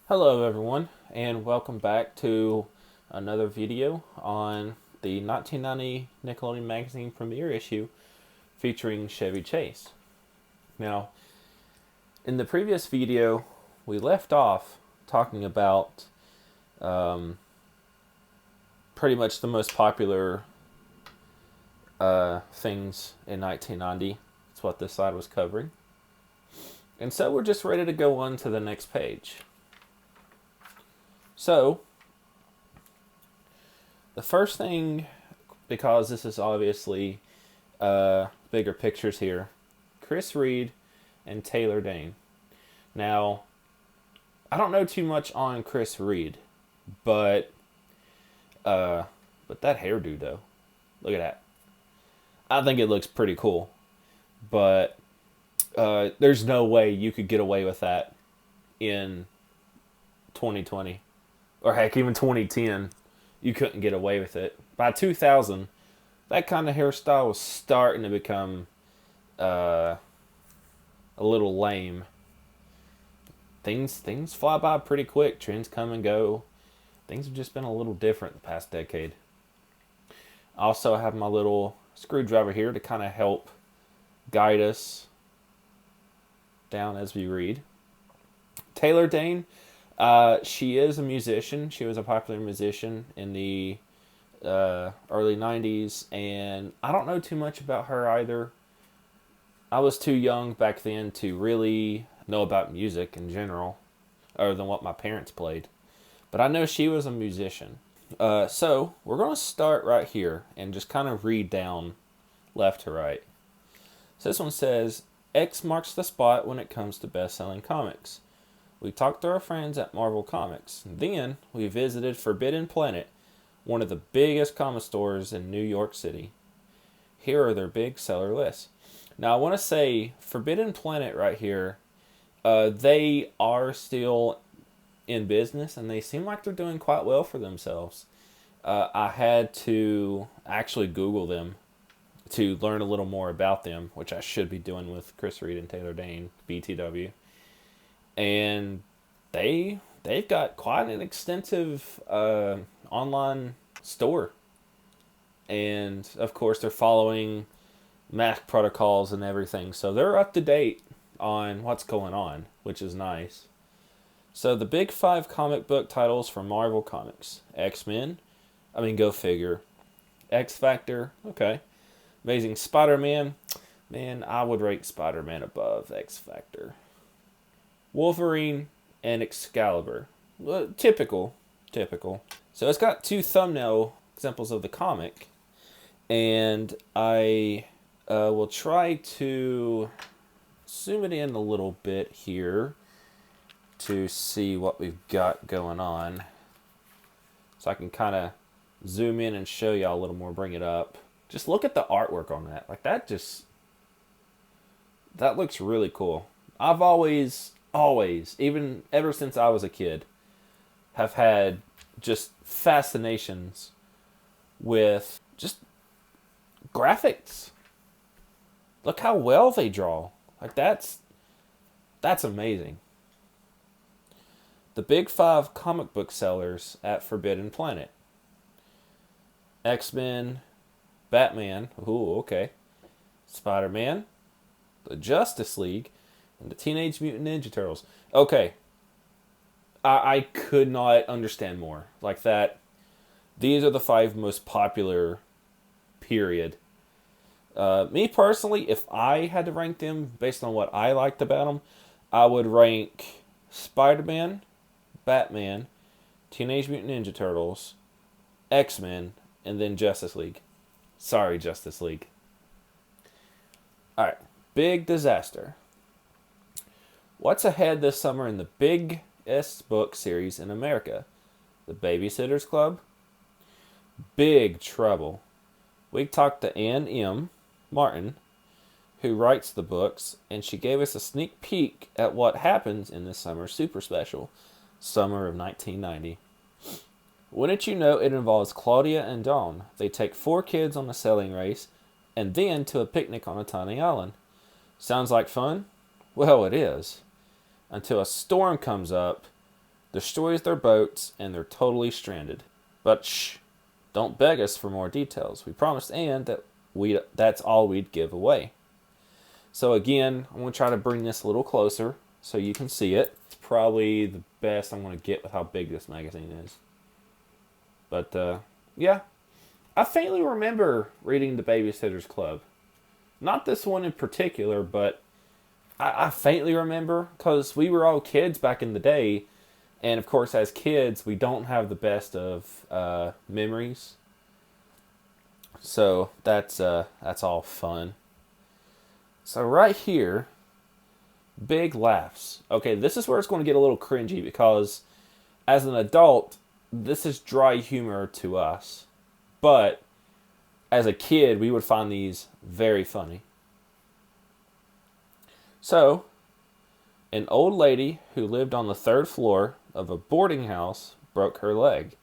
Hello everyone, and welcome back to another video on the 1990 Nickelodeon magazine premiere issue featuring Chevy Chase. Now, in the previous video, we left off talking about pretty much the most popular things in 1990. That's what this side was covering. And so we're just ready to go on to the next page. So, the first thing, because this is obviously bigger pictures here, Chris Reed and Taylor Dane. Now, I don't know too much on Chris Reed, but that hairdo though, look at that. I think it looks pretty cool, but there's no way you could get away with that in 2020. Or heck, even 2010, you couldn't get away with it. By 2000, that kind of hairstyle was starting to become a little lame. Things fly by pretty quick. Trends come and go. Things have just been a little different the past decade. I also have my little screwdriver here to kind of help guide us down as we read. Taylor Dane. She is a musician. She was a popular musician in the early 90s, and I don't know too much about her either. I was too young back then to really know about music in general, other than what my parents played. But I know she was a musician. So we're going to start right here and just kind of read down left to right. So this one says, X marks the spot when it comes to best-selling comics. We talked to our friends at Marvel Comics. Then we visited Forbidden Planet, one of the biggest comic stores in New York City. Here are their big seller lists. Now I want to say Forbidden Planet right here, they are still in business and they seem like they're doing quite well for themselves. I had to actually Google them to learn a little more about them, which I should be doing with Chris Reed and Taylor Dane, BTW. And they've got quite an extensive online store. And, of course, they're following mask protocols and everything. So they're up to date on what's going on, which is nice. So the big 5 comic book titles from Marvel Comics. X-Men. Go figure. X-Factor. Okay. Amazing Spider-Man. Man, I would rank Spider-Man above X-Factor. Wolverine and Excalibur. Well, typical. So it's got 2 thumbnail examples of the comic. And I will try to zoom it in a little bit here to see what we've got going on. So I can kind of zoom in and show y'all a little more, bring it up. Just look at the artwork on that. Like that looks really cool. I've always, even ever since I was a kid, have had just fascinations with just graphics. Look how well they draw. Like that's amazing. The big 5 comic book sellers at Forbidden Planet. X-Men, Batman, ooh, okay. Spider-Man, the Justice League, and the Teenage Mutant Ninja Turtles. Okay. I could not understand more. Like that. These are the 5 most popular, period. Me personally, if I had to rank them based on what I liked about them, I would rank Spider-Man, Batman, Teenage Mutant Ninja Turtles, X-Men, and then Justice League. Sorry, Justice League. Alright. Big disaster. What's ahead this summer in the biggest book series in America? The Babysitter's Club? Big Trouble. We talked to Ann M. Martin, who writes the books, and she gave us a sneak peek at what happens in this summer's super special, summer of 1990. Wouldn't you know it involves Claudia and Dawn. They take 4 kids on a sailing race, and then to a picnic on a tiny island. Sounds like fun? Well, it is. Until a storm comes up destroys their boats, and they're totally stranded. But shh, don't beg us for more details. We promised Anne that that's all we'd give away. So again, I'm going to try to bring this a little closer so you can see it. It's probably the best I'm going to get with how big this magazine is. But, yeah. I faintly remember reading The Babysitter's Club. Not this one in particular, but I faintly remember because we were all kids back in the day. And, of course, as kids, we don't have the best of memories. So that's all fun. So right here, big laughs. Okay, this is where it's going to get a little cringy because as an adult, this is dry humor to us. But as a kid, we would find these very funny. So, an old lady who lived on the 3rd floor of a boarding house broke her leg.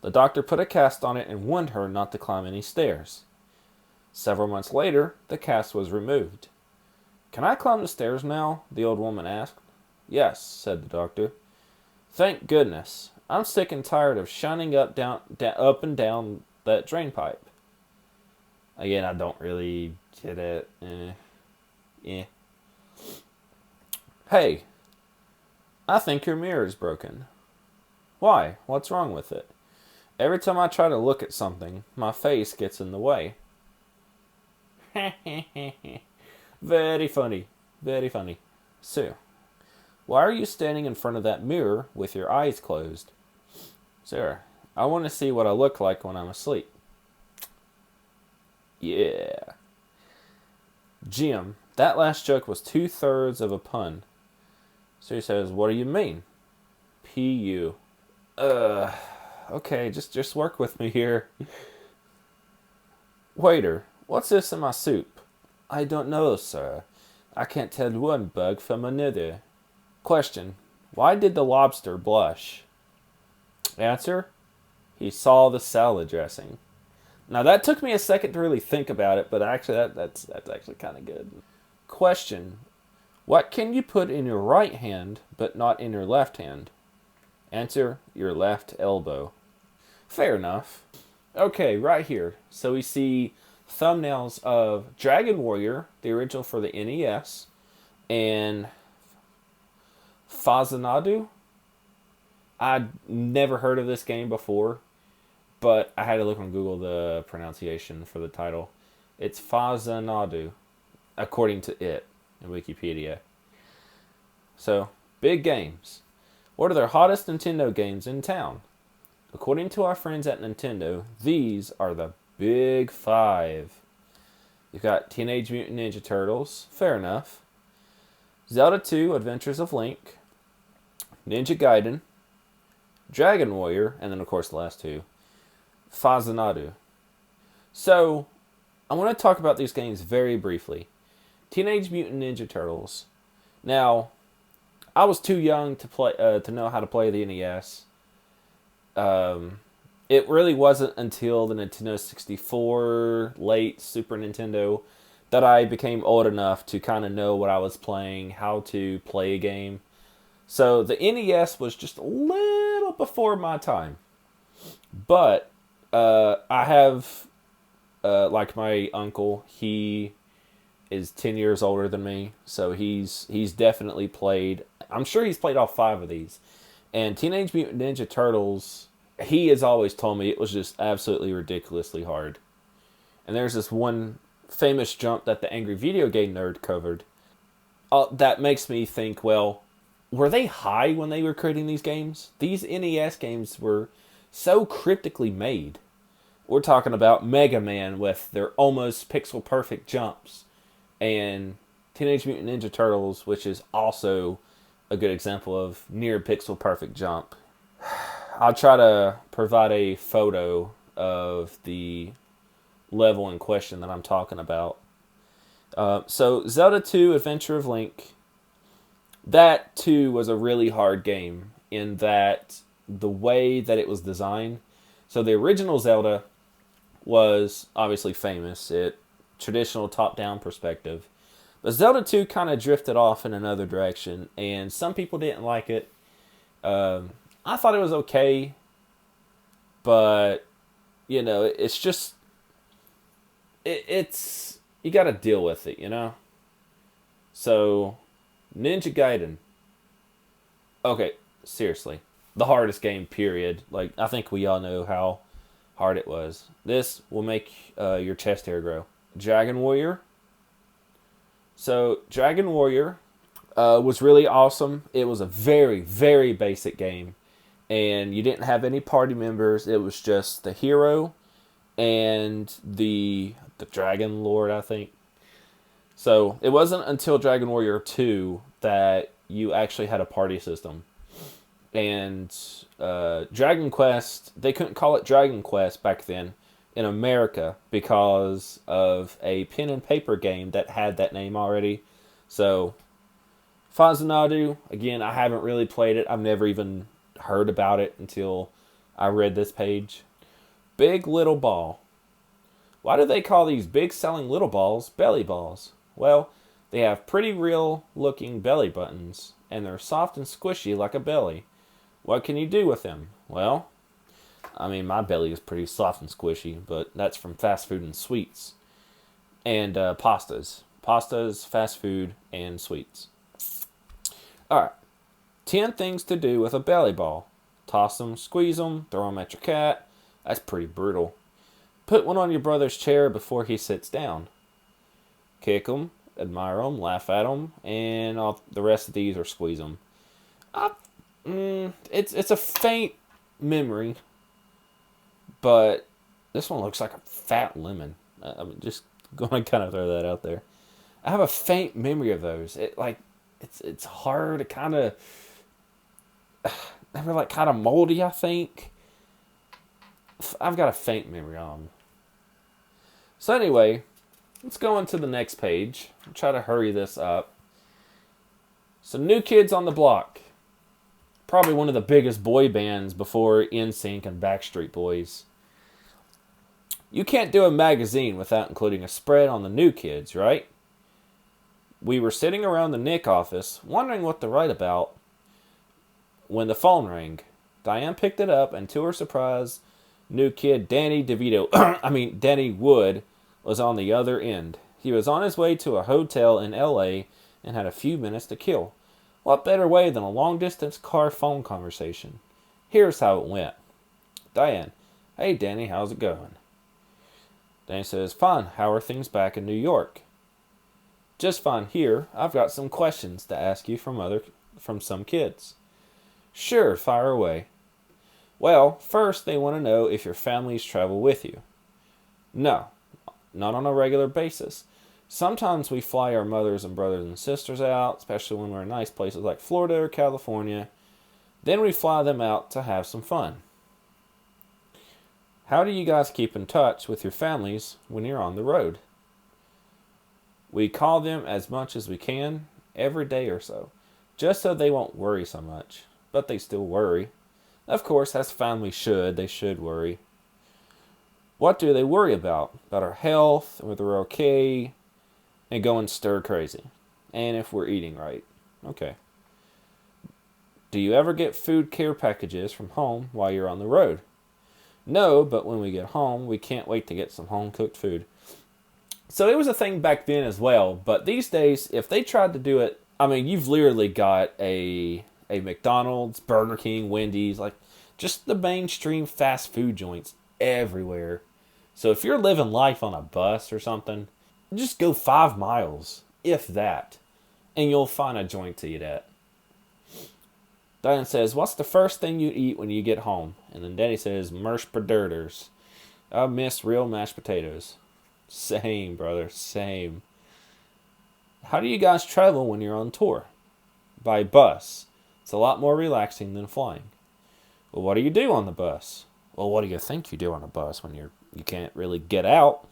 The doctor put a cast on it and warned her not to climb any stairs. Several months later, the cast was removed. "Can I climb the stairs now?" the old woman asked. "Yes," said the doctor. "Thank goodness. I'm sick and tired of shining up and down that drain pipe." Again, I don't really get it. "Hey, I think your mirror is broken." "Why? What's wrong with it?" "Every time I try to look at something, my face gets in the way." Very funny. Very funny. "Sue, why are you standing in front of that mirror with your eyes closed?" "Sir, I want to see what I look like when I'm asleep." Yeah. "Jim, that last joke was 2/3 of a pun." So he says, "What do you mean?" "P.U." Okay, just work with me here. "Waiter, what's this in my soup?" "I don't know, sir. I can't tell one bug from another." Question, why did the lobster blush? Answer, he saw the salad dressing. Now that took me a second to really think about it, but actually that's actually kind of good. Question, what can you put in your right hand but not in your left hand? Answer, your left elbow. Fair enough. Okay, right here. So we see thumbnails of Dragon Warrior, the original for the NES, and Fazanadu. I'd never heard of this game before, but I had to look on Google the pronunciation for the title. It's Fazanadu, according to it in Wikipedia. So, big games. What are their hottest Nintendo games in town? According to our friends at Nintendo, these are the big 5. You've got Teenage Mutant Ninja Turtles, fair enough. Zelda 2, Adventures of Link. Ninja Gaiden. Dragon Warrior, and then of course the last 2. Fazanadu. So, I want to talk about these games very briefly. Teenage Mutant Ninja Turtles. Now, I was too young to play to know how to play the NES. It really wasn't until the Nintendo 64, late Super Nintendo, that I became old enough to kind of know what I was playing, how to play a game. So the NES was just a little before my time. But I have, like my uncle, he is 10 years older than me, so he's definitely played, I'm sure he's played all 5 of these. And Teenage Mutant Ninja Turtles, he has always told me it was just absolutely ridiculously hard. And there's this one famous jump that the Angry Video Game Nerd covered. That makes me think, well, were they high when they were creating these games? These NES games were so cryptically made. We're talking about Mega Man with their almost pixel perfect jumps. And Teenage Mutant Ninja Turtles, which is also a good example of near pixel perfect jump. I'll try to provide a photo of the level in question that I'm talking about. So Zelda 2, Adventure of Link, that too was a really hard game in that the way that it was designed. So the original Zelda was obviously famous. Traditional top-down perspective. But Zelda 2 kind of drifted off in another direction, and some people didn't like it. I thought it was okay, but it's just it's you got to deal with it, So, Ninja Gaiden. Okay, seriously, the hardest game. Period. Like, I think we all know how hard it was. This will make your chest hair grow. Dragon Warrior. So, Dragon Warrior was really awesome. It was a very, very basic game. And you didn't have any party members. It was just the hero and the Dragon Lord, I think. So, it wasn't until Dragon Warrior 2 that you actually had a party system. And Dragon Quest, they couldn't call it Dragon Quest back then in America because of a pen and paper game that had that name already. So, Fazanadu, again, I haven't really played it. I've never even heard about it until I read this page. Big Little Ball. Why do they call these big selling little balls belly balls? Well, they have pretty real looking belly buttons, and they're soft and squishy like a belly. What can you do with them? Well, I mean, my belly is pretty soft and squishy, but that's from fast food and sweets. And pastas. Pastas, fast food, and sweets. Alright. 10 things to do with a belly ball. Toss them, squeeze them, throw them at your cat. That's pretty brutal. Put one on your brother's chair before he sits down. Kick them, admire them, laugh at them, and the rest of these are squeeze them. It's a faint memory, but this one looks like a fat lemon. I'm just going to kind of throw that out there. I have a faint memory of those. It's hard to kind of, they were like kind of moldy, I think. I've got a faint memory on them. So anyway, let's go into the next page. I'll try to hurry this up. So, New Kids on the Block. Probably one of the biggest boy bands before NSYNC and Backstreet Boys. You can't do a magazine without including a spread on the New Kids, right? We were sitting around the Nick office, wondering what to write about, when the phone rang. Diane picked it up, and to her surprise, new kid Danny Wood was on the other end. He was on his way to a hotel in L.A. and had a few minutes to kill. What better way than a long-distance car phone conversation? Here's how it went. Diane: Hey, Danny, how's it going? Danny says, Fine, how are things back in New York? Just fine here. I've got some questions to ask you from some kids. Sure, fire away. Well, first they want to know if your families travel with you. No, not on a regular basis. Sometimes we fly our mothers and brothers and sisters out, especially when we're in nice places like Florida or California. Then we fly them out to have some fun. How do you guys keep in touch with your families when you're on the road? We call them as much as we can, every day or so, just so they won't worry so much. But they still worry. Of course, as families should, they should worry. What do they worry about? About our health, whether we're okay, and going stir crazy. And if we're eating right. Okay. Do you ever get food care packages from home while you're on the road? No, but when we get home, we can't wait to get some home-cooked food. So it was a thing back then as well, but these days, if they tried to do it, I mean, you've literally got a McDonald's, Burger King, Wendy's, like just the mainstream fast food joints everywhere. So if you're living life on a bus or something, just go 5 miles, if that, and you'll find a joint to eat at. Diane says, What's the first thing you eat when you get home? And then Danny says, Mashed potatoes. I miss real mashed potatoes. Same, brother, same. How do you guys travel when you're on tour? By bus. It's a lot more relaxing than flying. Well, what do you do on the bus? Well, what do you think you do on a bus when you can't really get out?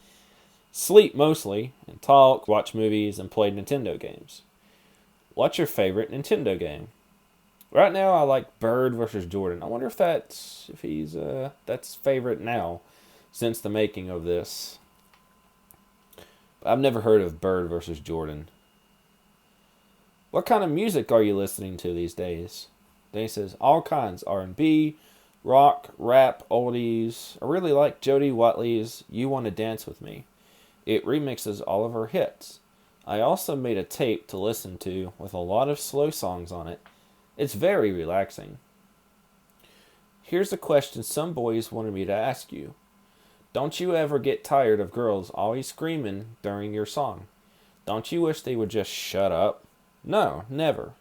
Sleep mostly, and talk, watch movies, and play Nintendo games. What's your favorite Nintendo game? Right now, I like Bird versus Jordan. I wonder if that's favorite now, since the making of this. I've never heard of Bird versus Jordan. What kind of music are you listening to these days? Danny says, all kinds, R&B, rock, rap, oldies. I really like Jody Watley's You Wanna Dance With Me. It remixes all of her hits. I also made a tape to listen to with a lot of slow songs on it. It's very relaxing. Here's a question some boys wanted me to ask you. Don't you ever get tired of girls always screaming during your song? Don't you wish they would just shut up? No, never.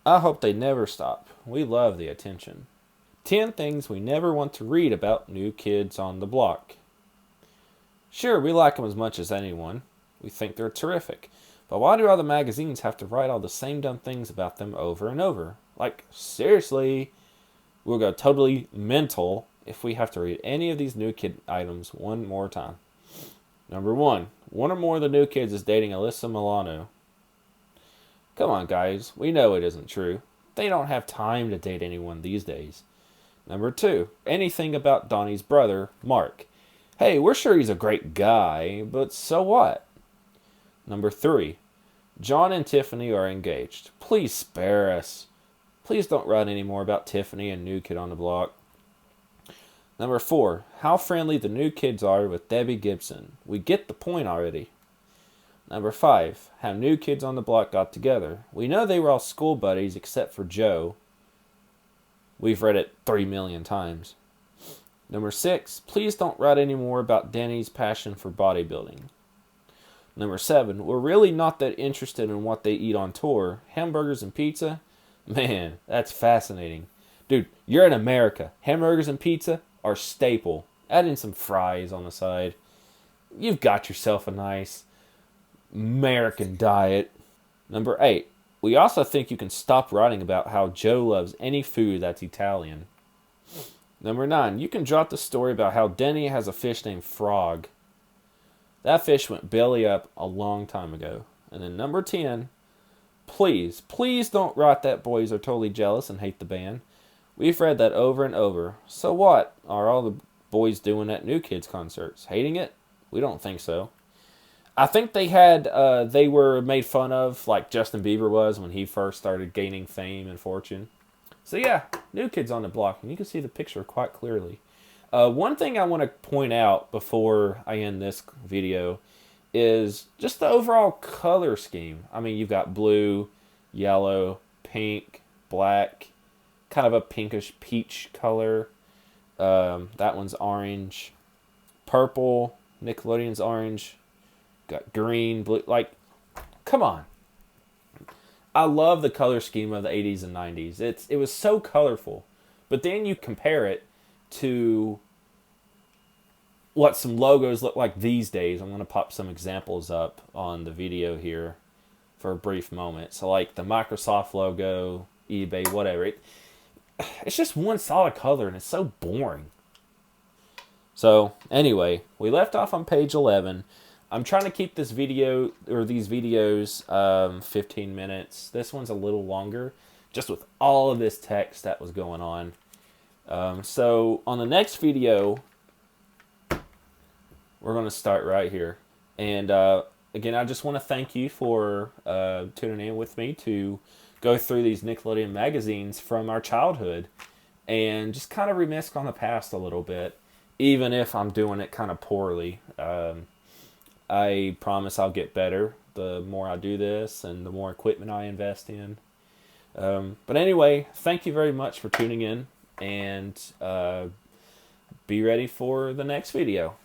I hope they never stop. We love the attention. 10 things we never want to read about New Kids on the Block. Sure, we like them as much as anyone. We think they're terrific. But why do all the magazines have to write all the same dumb things about them over and over? Like, seriously, we'll go totally mental if we have to read any of these New Kid items one more time. Number 1. One or more of the New Kids is dating Alyssa Milano. Come on, guys. We know it isn't true. They don't have time to date anyone these days. Number 2. Anything about Donnie's brother, Mark. Hey, we're sure he's a great guy, but so what? Number 3. John and Tiffany are engaged. Please spare us. Please don't write any more about Tiffany and New Kid on the Block. Number 4. How friendly the New Kids are with Debbie Gibson. We get the point already. Number 5. How New Kids on the Block got together. We know they were all school buddies except for Joe. We've read it 3 million times. Number 6. Please don't write any more about Danny's passion for bodybuilding. Number 7. We're really not that interested in what they eat on tour. Hamburgers and pizza? Man, that's fascinating. Dude, you're in America. Hamburgers and pizza are staple. Add in some fries on the side. You've got yourself a nice American diet. Number 8. We also think you can stop writing about how Joe loves any food that's Italian. Number 9. You can drop the story about how Denny has a fish named Frog. That fish went belly up a long time ago. And then number 10. Please don't write that boys are totally jealous and hate the band. We've read that over and over. So what are all the boys doing at New Kids concerts? Hating it? We don't think so. I think they were made fun of like Justin Bieber was when he first started gaining fame and fortune. So yeah, New Kids on the Block. And you can see the picture quite clearly. One thing I want to point out before I end this video is just the overall color scheme. I mean, you've got blue, yellow, pink, black, kind of a pinkish peach color. That one's orange. Purple, Nickelodeon's orange. Got green, blue. Like, come on. I love the color scheme of the 80s and 90s. It was so colorful. But then you compare it to what some logos look like these days. I'm going to pop some examples up on the video here for a brief moment. So like the Microsoft logo, eBay, whatever. It's just one solid color and it's so boring. So anyway, we left off on page 11. I'm trying to keep this video or these videos 15 minutes. This one's a little longer just with all of this text that was going on. So on the next video, we're going to start right here. And again, I just want to thank you for tuning in with me to go through these Nickelodeon magazines from our childhood and just kind of reminisce on the past a little bit, even if I'm doing it kind of poorly. I promise I'll get better the more I do this and the more equipment I invest in. But anyway, thank you very much for tuning in, and be ready for the next video.